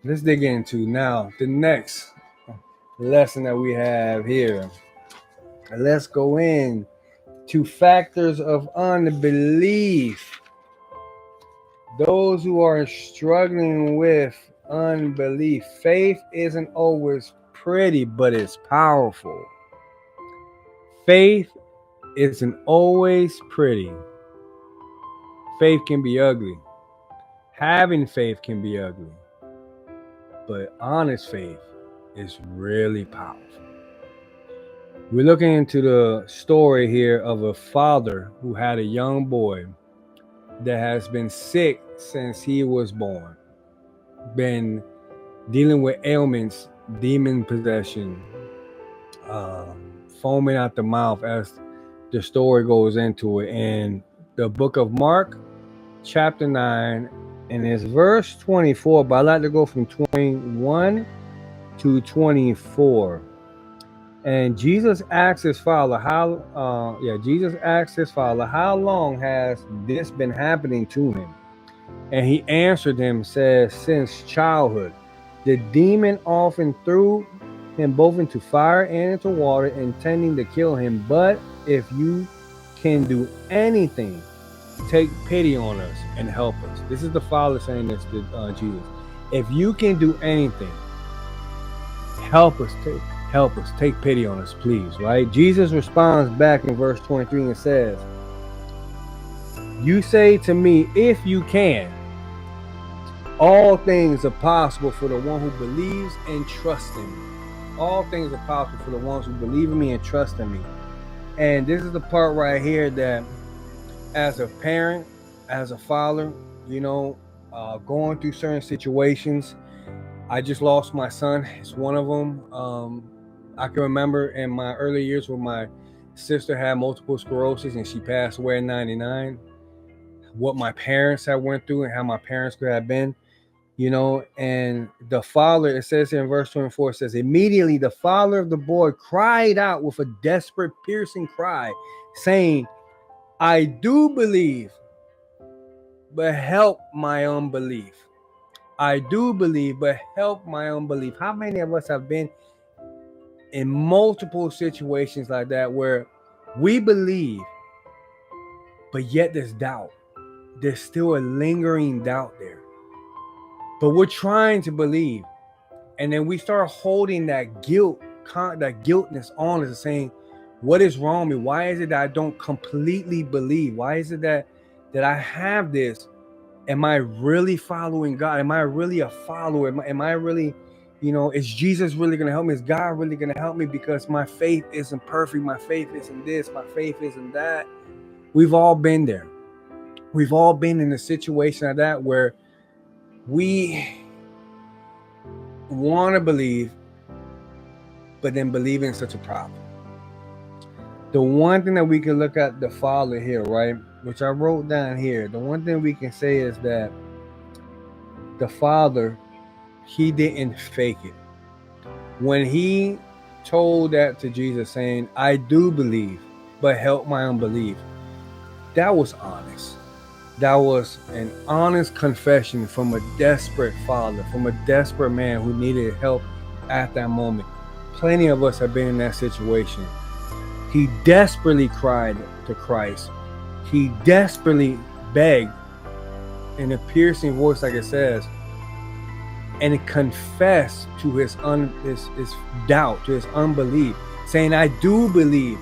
let's dig into now the next lesson that we have here. Let's go in to factors of unbelief. Those who are struggling with unbelief. Faith isn't always pretty, but it's powerful. Faith isn't always pretty. Faith can be ugly. Having faith can be ugly. But honest faith is really powerful. We're looking into the story here of a father who had a young boy that has been sick since he was born, been dealing with ailments, demon possession, foaming out the mouth as the story goes into it. In the book of Mark, chapter 9, and it's verse 24, but I like to go from 21 to 24. And Jesus asked his father, Jesus asked his father, how long has this been happening to him? And he answered him, says, since childhood. The demon often threw him both into fire and into water, intending to kill him. But if you can do anything, take pity on us and help us. This is the father saying this to Jesus. If you can do anything, help us. Take pity on us, please. Right? Jesus responds back in verse 23 and says, you say to me, if you can. All things are possible for the one who believes and trusts in me. All things are possible for the ones who believe in me and trust in me. And this is the part right here that, as a parent, as a father, going through certain situations. I just lost my son. It's one of them. I can remember in my early years when my sister had multiple sclerosis and she passed away at 99. What my parents had went through and how my parents could have been. And the father, it says here in verse 24, it says, immediately the father of the boy cried out with a desperate, piercing cry, saying, I do believe, but help my unbelief. I do believe, but help my unbelief. How many of us have been in multiple situations like that where we believe, but yet there's doubt? There's still a lingering doubt there. But we're trying to believe. And then we start holding that guiltness on us and saying, what is wrong with me? Why is it that I don't completely believe? Why is it that I have this? Am I really following God? Am I really a follower? Am I really, is Jesus really going to help me? Is God really going to help me? Because my faith isn't perfect. My faith isn't this. My faith isn't that. We've all been there. We've all been in a situation like that where we want to believe, but then believing is such a problem. The one thing that we can look at the Father here, right, which I wrote down here, the one thing we can say is that the Father, he didn't fake it. When he told that to Jesus, saying, I do believe, but help my unbelief, that was honest. That was an honest confession from a desperate father, from a desperate man who needed help at that moment. Plenty of us have been in that situation. He desperately cried to Christ. He desperately begged in a piercing voice, like it says, and confessed to his doubt, to his unbelief, saying, I do believe,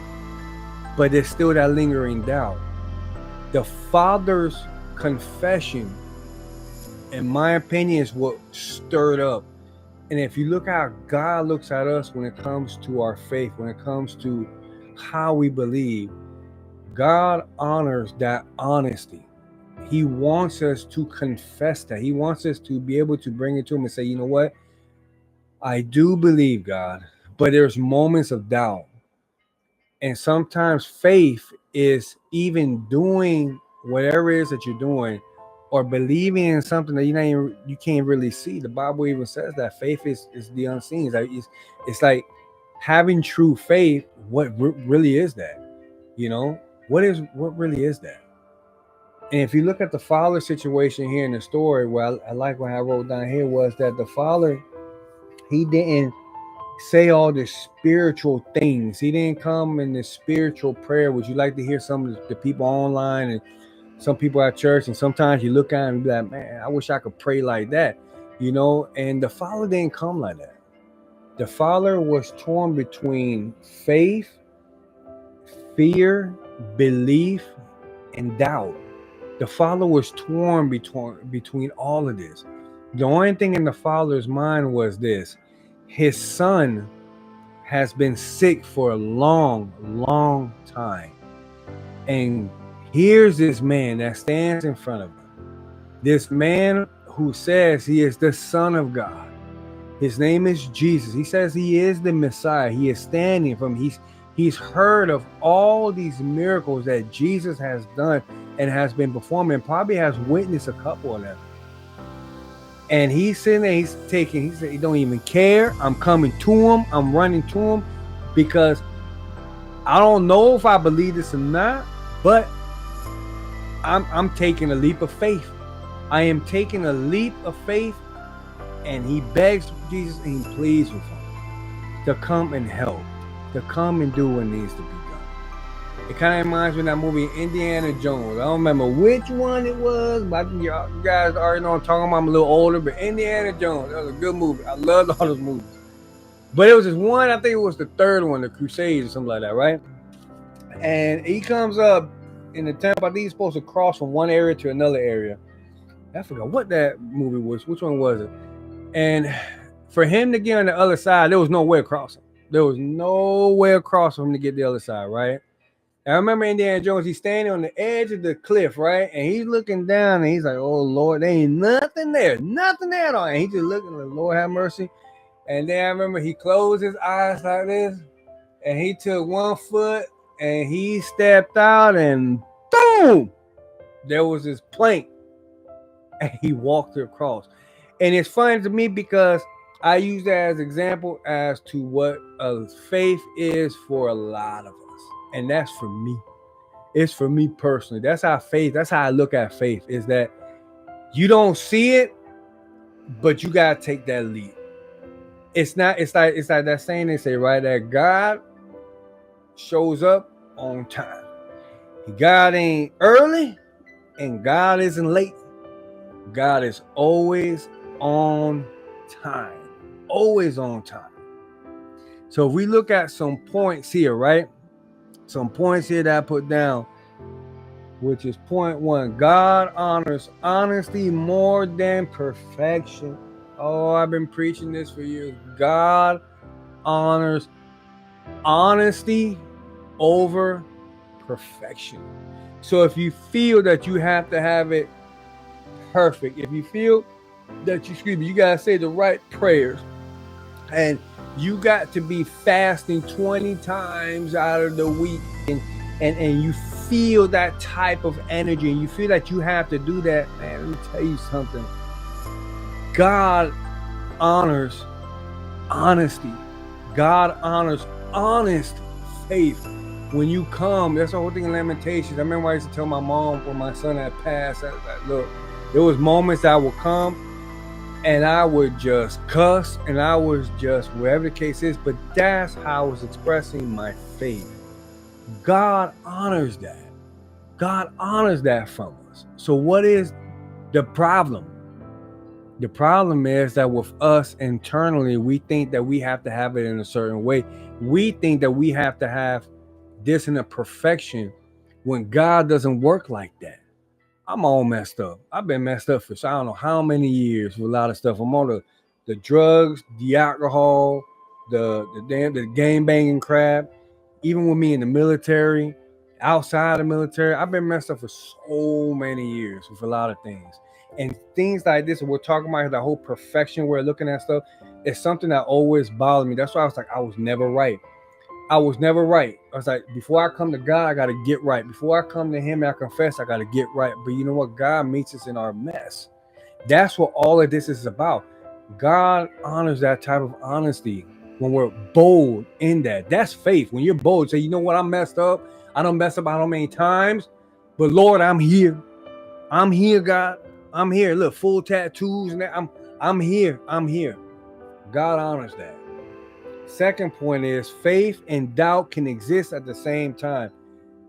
but there's still that lingering doubt. The Father's confession, in my opinion, is what stirred up. And if you look how God looks at us when it comes to our faith, when it comes to how we believe, God honors that honesty. He wants us to confess that. He wants us to be able to bring it to him and say, you know what? I do believe, God, but there's moments of doubt. And sometimes faith is even doing whatever it is that you're doing or believing in something that you can't really see. The Bible even says that faith is the unseen. It's like having true faith. What really is that? What really is that? And if you look at the father situation here in the story, well, I like what I wrote down here was that the father, he didn't say all the spiritual things. He didn't come in the spiritual prayer, which you like to hear some of the people online and some people at church. And sometimes you look at him and be like, man, I wish I could pray like that, you know? And the father didn't come like that. The father was torn between faith, fear, belief, and doubt. The father was torn between all of this. The only thing in the father's mind was this: his son has been sick for a long, long time. And here's this man that stands in front of him. This man who says he is the Son of God. His name is Jesus. He says he is the Messiah. He is standing from him. He's heard of all these miracles that Jesus has done and has been performing, and probably has witnessed a couple of them. And he's sitting there, he said, he don't even care. I'm coming to him. I'm running to him because I don't know if I believe this or not, but I'm taking a leap of faith. I am taking a leap of faith. And he begs Jesus and he pleads with him to come and help, to come and do what needs to be done. It kind of reminds me of that movie Indiana Jones. I don't remember which one it was, but you guys already know I'm talking about. I'm a little older, but Indiana Jones, that was a good movie. I loved all those movies. But it was this one, I think it was the third one, the Crusades or something like that, right? And he comes up in the temple. I think he's supposed to cross from one area to another area. I forgot what that movie was. Which one was it? And for him to get on the other side, there was no way across him. There was no way across for him to get the other side, right? And I remember Indiana Jones, he's standing on the edge of the cliff, right? And he's looking down and he's like, oh, Lord, there ain't nothing there at all. And he's just looking like, Lord, have mercy. And then I remember he closed his eyes like this and he took one foot and he stepped out and boom, there was this plank and he walked across. And it's funny to me because I use that as an example as to what faith is for a lot of us. And that's for me. It's for me personally. That's how I look at faith, is that you don't see it, but you got to take that leap. It's like that saying they say, right? That God shows up on time. God ain't early and God isn't late. God is always on time. Always on time. So if we look at some points here, right? Some points here that I put down, which is point 1. God honors honesty more than perfection. Oh, I've been preaching this for years. God honors honesty over perfection. So if you feel that you have to have it perfect, if you feel that you gotta say the right prayers, and you got to be fasting 20 times out of the week, and you feel that type of energy, and you feel that you have to do that, man, let me tell you something. God honors honesty. God honors honest faith. When you come, that's the whole thing in Lamentations. I remember I used to tell my mom when my son had passed, look, there was moments that I would come and I would just cuss, and I was just wherever the case is, but that's how I was expressing my faith. God honors that. God honors that from us. So what is the problem? The problem is that with us internally, we think that we have to have it in a certain way. We think that we have to have this in a perfection when God doesn't work like that. I'm all messed up. I've been messed up for I don't know how many years with a lot of stuff. I'm on the drugs, the alcohol, the game banging crap. Even with me in the military, outside the military, I've been messed up for so many years with a lot of things. And things like this, we're talking about the whole perfection, we're looking at stuff, it's something that always bothered me. That's why I was like, I was never right. I was like, before I come to God, I got to get right. Before I come to him and I confess, I got to get right. But you know what? God meets us in our mess. That's what all of this is about. God honors that type of honesty when we're bold in that. That's faith. When you're bold, say, you know what? I'm messed up. I done messed up how many times, but Lord, I'm here. I'm here, God. I'm here. Look, full tattoos and that. I'm here. I'm here. God honors that. Second point is faith and doubt can exist at the same time.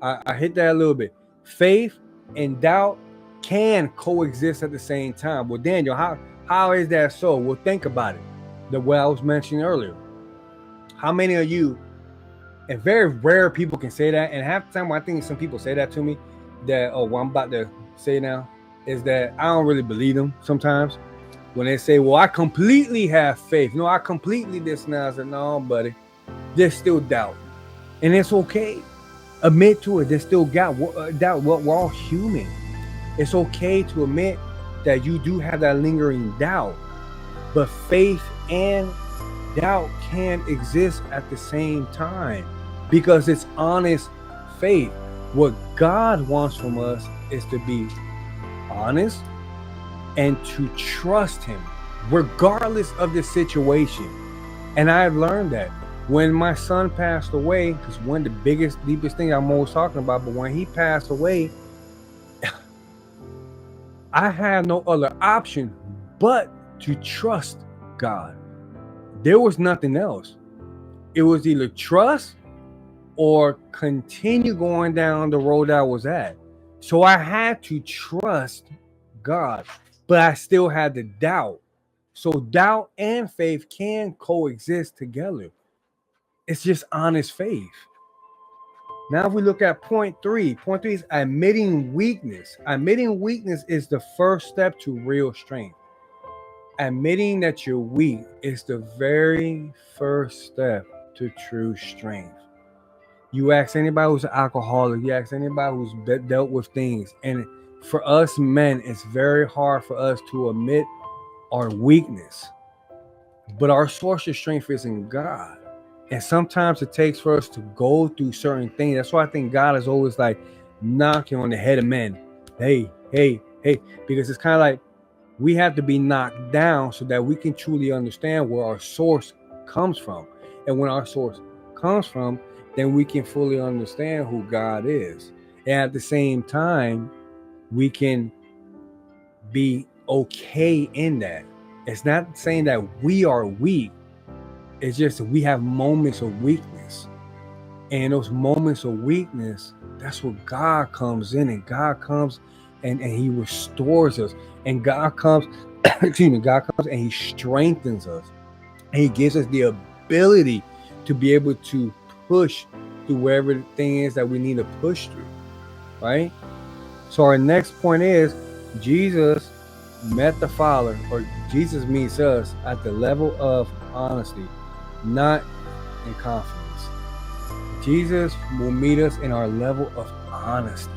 I hit that a little bit. Faith and doubt can coexist at the same time. Well, Daniel, how is that so? Well, think about it. The way I was mentioning earlier. How many of you, and very rare people can say that, and half the time when I think some people say that to me, that, oh, what I'm about to say now, is that I don't really believe them sometimes. When they say, well, I completely have faith. No, I completely this now. I said, no, buddy, there's still doubt. And it's okay. Admit to it. There's still doubt. We're all human. It's okay to admit that you do have that lingering doubt. But faith and doubt can exist at the same time because it's honest faith. What God wants from us is to be honest and to trust him regardless of the situation. And I've learned that when my son passed away, because one of the biggest, deepest things I'm always talking about, but when he passed away, I had no other option but to trust God. There was nothing else. It was either trust or continue going down the road I was at. So I had to trust God, but I still had to doubt. So doubt and faith can coexist together. It's just honest faith. Now, if we look at point three is admitting weakness. Admitting weakness is the first step to real strength. Admitting that you're weak is the very first step to true strength. You ask anybody who's an alcoholic, you ask anybody who's dealt with things, and for us men, it's very hard for us to admit our weakness. But our source of strength is in God. And sometimes it takes for us to go through certain things. That's why I think God is always like knocking on the head of men. Hey, hey, hey. Because it's kind of like we have to be knocked down so that we can truly understand where our source comes from. And when our source comes from, then we can fully understand who God is. And at the same time, we can be okay in that. It's not saying that we are weak. It's just we have moments of weakness. And those moments of weakness, that's where God comes in, and God comes and he restores us. And God comes, God comes and he strengthens us. And he gives us the ability to be able to push through wherever the thing is that we need to push through. Right? So our next point is Jesus met the Father, or Jesus meets us at the level of honesty, not in confidence. Jesus will meet us in our level of honesty.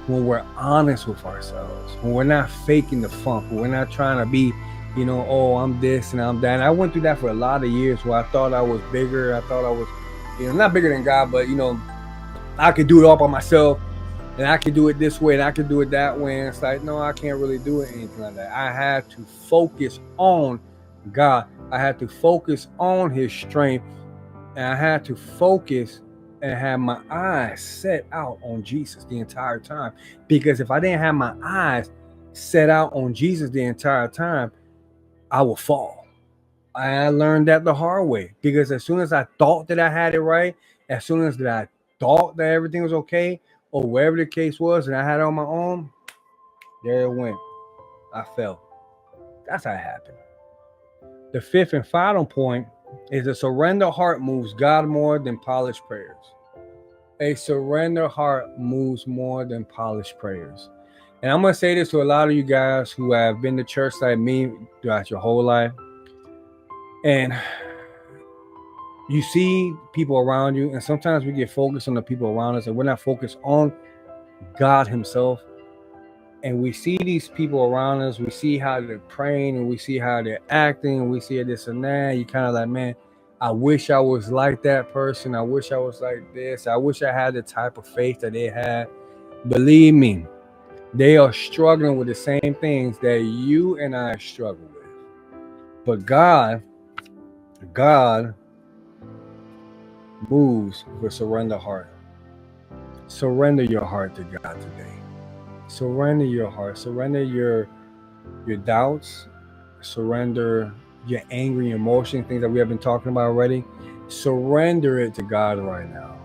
When we're honest with ourselves, when we're not faking the funk, when we're not trying to be, oh, I'm this and I'm that. And I went through that for a lot of years where I thought I was bigger. I thought I was, not bigger than God, but, I could do it all by myself. And I could do it this way and I could do it that way. And it's like, no, I can't really do it, anything like that. I had to focus on God. I had to focus on his strength. And I had to focus and have my eyes set out on Jesus the entire time. Because if I didn't have my eyes set out on Jesus the entire time, I would fall. I learned that the hard way. Because as soon as I thought that I had it right, as soon as that I thought that everything was okay, or wherever the case was, and I had it on my own, there it went. I fell. That's how it happened. The fifth and final point is a surrender heart moves God more than polished prayers. A surrender heart moves more than polished prayers. And I'm going to say this to a lot of you guys who have been to church like me throughout your whole life. And you see people around you, and sometimes we get focused on the people around us, and we're not focused on God himself. And we see these people around us, we see how they're praying, and we see how they're acting, and we see this and that. You kind of like, man, I wish I was like that person. I wish I was like this. I wish I had the type of faith that they had. Believe me, they are struggling with the same things that you and I struggle with. But God moves with a surrender heart. Surrender your heart to God today. Surrender your heart. Surrender your doubts. Surrender your angry emotion, things that we have been talking about already. Surrender it to God right now.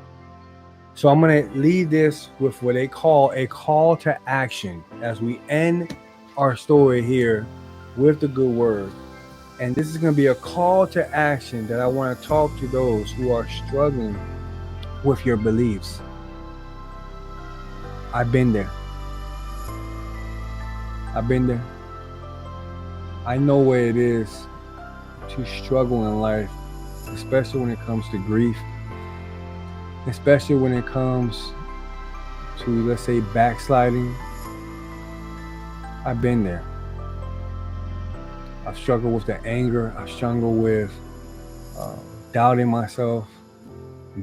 So I'm going to leave this with what they call a call to action as we end our story here with the good word. And this is going to be a call to action that I want to talk to those who are struggling with your beliefs. I've been there. I've been there. I know what it is to struggle in life, especially when it comes to grief, especially when it comes to, let's say, backsliding. I've been there. I've struggled with the anger. I've struggled with doubting myself,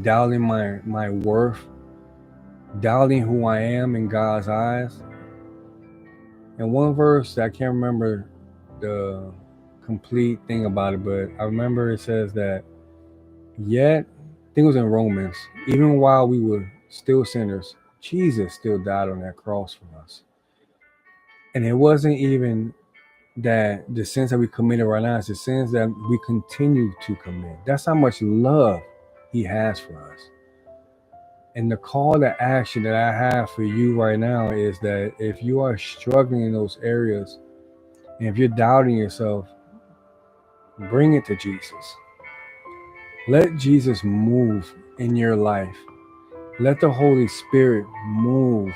doubting my worth, doubting who I am in God's eyes. And one verse, I can't remember the complete thing about it, but I remember it says that, yet, I think it was in Romans, even while we were still sinners, Jesus still died on that cross for us. And it wasn't even that the sins that we committed right now, it's the sins that we continue to commit. That's how much love he has for us. And the call to action that I have for you right now is that if you are struggling in those areas, and if you're doubting yourself, bring it to Jesus. Let Jesus move in your life. Let the Holy Spirit move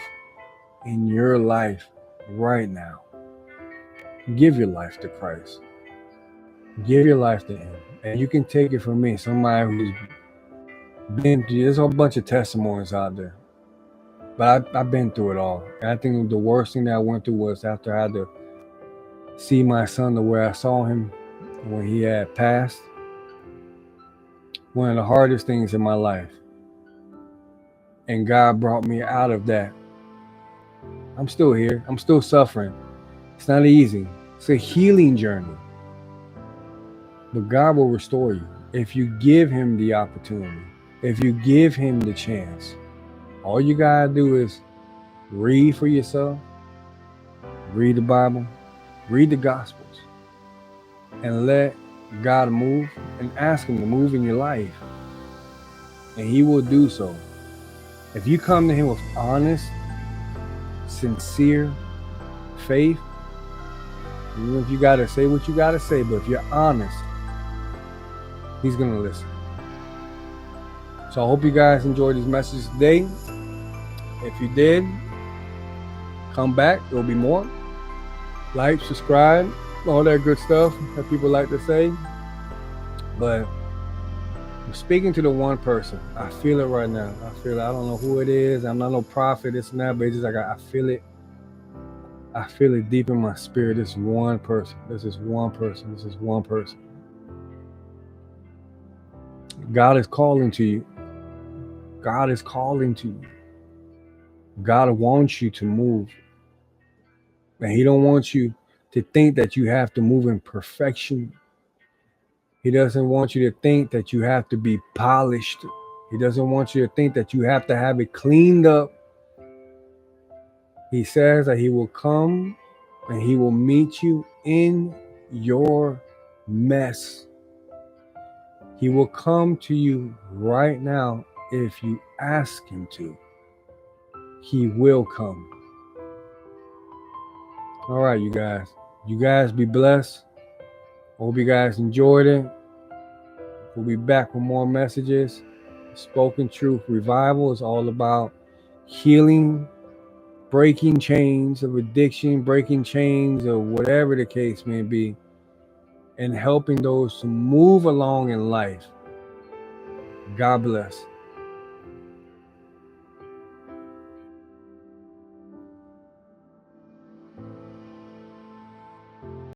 in your life right now. Give your life to Christ. Give your life to him. And you can take it from me, somebody who's been through, there's a whole bunch of testimonies out there. But I've been through it all. And I think the worst thing that I went through was after I had to see my son the way I saw him when he had passed. One of the hardest things in my life. And God brought me out of that. I'm still here. I'm still suffering. It's not easy. It's a healing journey. But God will restore you if you give him the opportunity, if you give him the chance. All you gotta do is read for yourself, read the Bible, read the Gospels, and let God move and ask him to move in your life. And he will do so. If you come to him with honest, sincere faith, even if you gotta say what you gotta say, but if you're honest, he's gonna listen. So I hope you guys enjoyed these messages today. If you did, come back. There'll be more. Like, subscribe, all that good stuff that people like to say. But I'm speaking to the one person. I feel it right now. I feel it. I don't know who it is. I'm not no prophet, this and that, but it's just like I feel it. I feel it deep in my spirit. This one person. This is one person. This is one person. God is calling to you. God is calling to you. God wants you to move. And he don't want you to think that you have to move in perfection. He doesn't want you to think that you have to be polished. He doesn't want you to think that you have to have it cleaned up. He says that he will come and he will meet you in your mess. He will come to you right now if you ask him to. He will come. All right, you guys. You guys be blessed. Hope you guys enjoyed it. We'll be back with more messages. Spoken Truth Revival is all about healing, breaking chains of addiction, breaking chains of whatever the case may be, and helping those to move along in life. God bless.